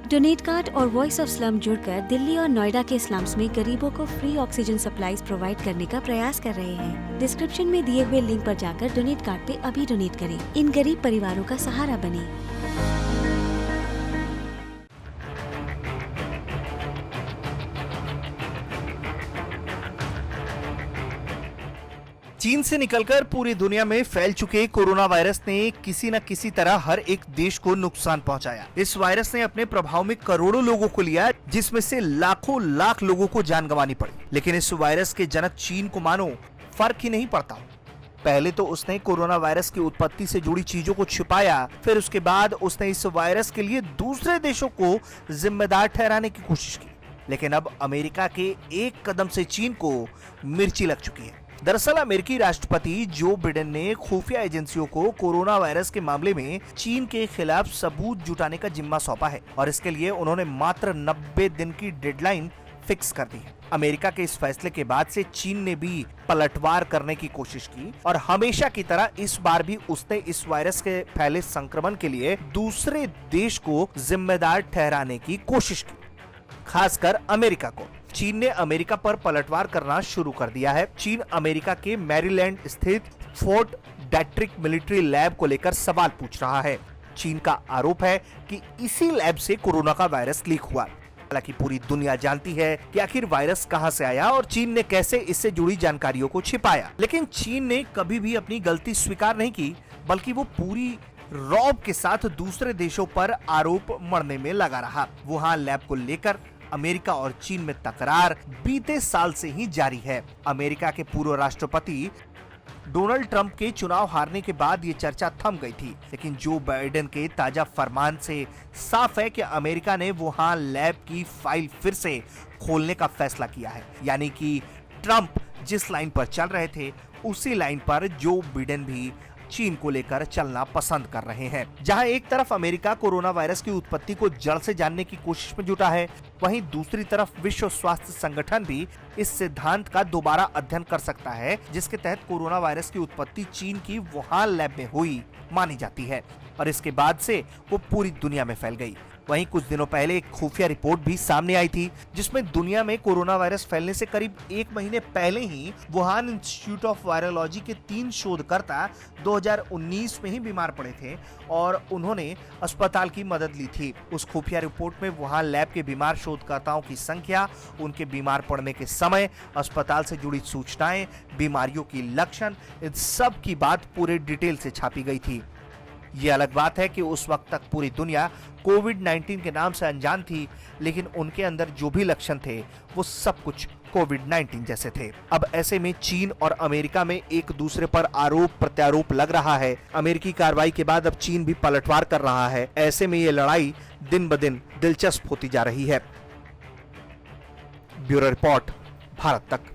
Donate card और voice of slum जुड़कर दिल्ली और नोएडा के स्लम्स में गरीबों को फ्री ऑक्सीजन सप्लाईज प्रोवाइड करने का प्रयास कर रहे हैं। डिस्क्रिप्शन में दिए हुए लिंक पर जाकर डोनेट कार्ड पे अभी डोनेट करें। इन गरीब परिवारों का सहारा बने। चीन से निकलकर पूरी दुनिया में फैल चुके कोरोना वायरस ने किसी न किसी तरह हर एक देश को नुकसान पहुंचाया। इस वायरस ने अपने प्रभाव में करोड़ों लोगों को लिया, जिसमें से लाखों लाख लोगों को जान गंवानी पड़ी। लेकिन इस वायरस के जनक चीन को मानो फर्क ही नहीं पड़ता। पहले तो उसने कोरोना वायरस की उत्पत्ति से जुड़ी चीजों को छिपाया, फिर उसके बाद उसने इस वायरस के लिए दूसरे देशों को जिम्मेदार ठहराने की कोशिश की। लेकिन अब अमेरिका के एक कदम से चीन को मिर्ची लग चुकी है। दरअसल अमेरिकी राष्ट्रपति जो बिडेन ने खुफिया एजेंसियों को कोरोना वायरस के मामले में चीन के खिलाफ सबूत जुटाने का जिम्मा सौंपा है और इसके लिए उन्होंने मात्र 90 दिन की डेडलाइन फिक्स कर दी है। अमेरिका के इस फैसले के बाद से चीन ने भी पलटवार करने की कोशिश की और हमेशा की तरह इस बार भी उसने इस वायरस के फैले संक्रमण के लिए दूसरे देश को जिम्मेदार ठहराने की कोशिश की, खासकर अमेरिका को। चीन ने अमेरिका पर पलटवार करना शुरू कर दिया है। चीन अमेरिका के मैरीलैंड स्थित फोर्ट डेट्रिक मिलिट्री लैब को लेकर सवाल पूछ रहा है। चीन का आरोप है कि इसी लैब से कोरोना का वायरस लीक हुआ। हालांकि पूरी दुनिया जानती है कि आखिर वायरस कहां से आया और चीन ने कैसे इससे जुड़ी जानकारियों को छिपाया। लेकिन चीन ने कभी भी अपनी गलती स्वीकार नहीं की, बल्कि वो पूरी रौब के साथ दूसरे देशों पर आरोप मढ़ने में लगा रहा। वुहान लैब को लेकर अमेरिका और चीन में तकरार बीते साल से ही जारी है। अमेरिका के पूर्व राष्ट्रपति डोनाल्ड ट्रंप के चुनाव हारने के बाद ये चर्चा थम गई थी, लेकिन जो बाइडेन के ताजा फरमान से साफ है कि अमेरिका ने वुहान लैब की फाइल फिर से खोलने का फैसला किया है। यानी कि ट्रंप जिस लाइन पर चल रहे थे उसी लाइन पर जो बिडेन भी चीन को लेकर चलना पसंद कर रहे हैं। जहां एक तरफ अमेरिका कोरोना वायरस की उत्पत्ति को जड़ से जानने की कोशिश में जुटा है, वहीं दूसरी तरफ विश्व स्वास्थ्य संगठन भी इस सिद्धांत का दोबारा अध्ययन कर सकता है, जिसके तहत कोरोना वायरस की उत्पत्ति चीन की वुहान लैब में हुई मानी जाती है और इसके बाद से वो पूरी दुनिया में फैल गई। वहीं कुछ दिनों पहले एक खुफिया रिपोर्ट भी सामने आई थी, जिसमें दुनिया में कोरोना वायरस फैलने से करीब 1 महीने पहले ही वुहान इंस्टीट्यूट ऑफ वायरोलॉजी के 3 शोधकर्ता 2019 में ही बीमार पड़े थे और उन्होंने अस्पताल की मदद ली थी। उस खुफिया रिपोर्ट में वुहान लैब के बीमार शोधकर्ताओं की संख्या, उनके बीमार पड़ने के समय, अस्पताल से जुड़ी सूचनाएं, बीमारियों की लक्षण, इन सब की बात पूरे डिटेल से छापी गई थी। ये अलग बात है कि उस वक्त तक पूरी दुनिया कोविड-19 के नाम से अनजान थी, लेकिन उनके अंदर जो भी लक्षण थे वो सब कुछ कोविड-19 जैसे थे। अब ऐसे में चीन और अमेरिका में एक दूसरे पर आरोप प्रत्यारोप लग रहा है। अमेरिकी कार्रवाई के बाद अब चीन भी पलटवार कर रहा है। ऐसे में ये लड़ाई दिन ब दिन दिलचस्प होती जा रही है। ब्यूरो रिपोर्ट, भारत तक।